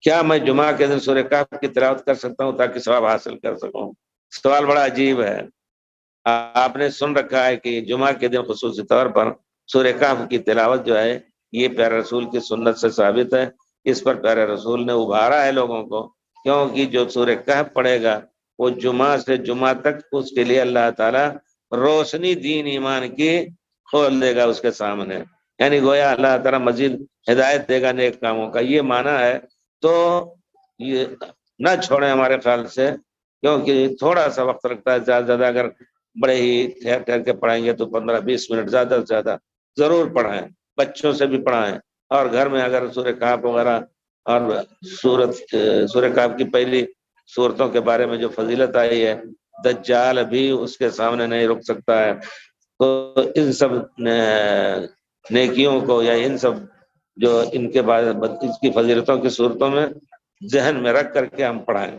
کیا میں جمعہ کے دن سورہ کہف کی تلاوت کر سکتا ہوں تاکہ ثواب حاصل کر سکوں؟ سوال بڑا عجیب ہے. آپ نے سن رکھا ہے کہ جمعہ کے دن خصوصی طور پر سورہ کہف کی تلاوت جو ہے یہ پیارے رسول کی سنت سے ثابت ہے. اس پر پیارے رسول نے ابھارا ہے لوگوں کو، کیونکہ جو سورہ کہف پڑھے گا وہ جمعہ سے جمعہ تک اس کے لیے اللہ تعالیٰ روشنی دین ایمان کی کھول دے گا اس کے سامنے. یعنی گویا اللہ تعالیٰ مزید ہدایت دے گا نیک کاموں کا، یہ معنی ہے. تو یہ نہ چھوڑیں ہمارے خیال سے، کیونکہ تھوڑا سا وقت لگتا ہے. زیادہ زیادہ اگر بڑے ہی ٹھہر ٹھہر کے پڑھائیں گے تو 15-20 منٹ زیادہ سے زیادہ ضرور پڑھائیں. بچوں سے بھی پڑھائیں، اور گھر میں اگر سورہ کہف وغیرہ اور سورہ کہف کی پہلی صورتوں کے بارے میں جو فضیلت آئی ہے، دجال بھی اس کے سامنے نہیں رک سکتا ہے. تو ان سب نیکیوں کو یا ان سب جو ان کے بعد اس کی فضیلتوں کی صورتوں میں ذہن میں رکھ کر کے ہم پڑھائیں.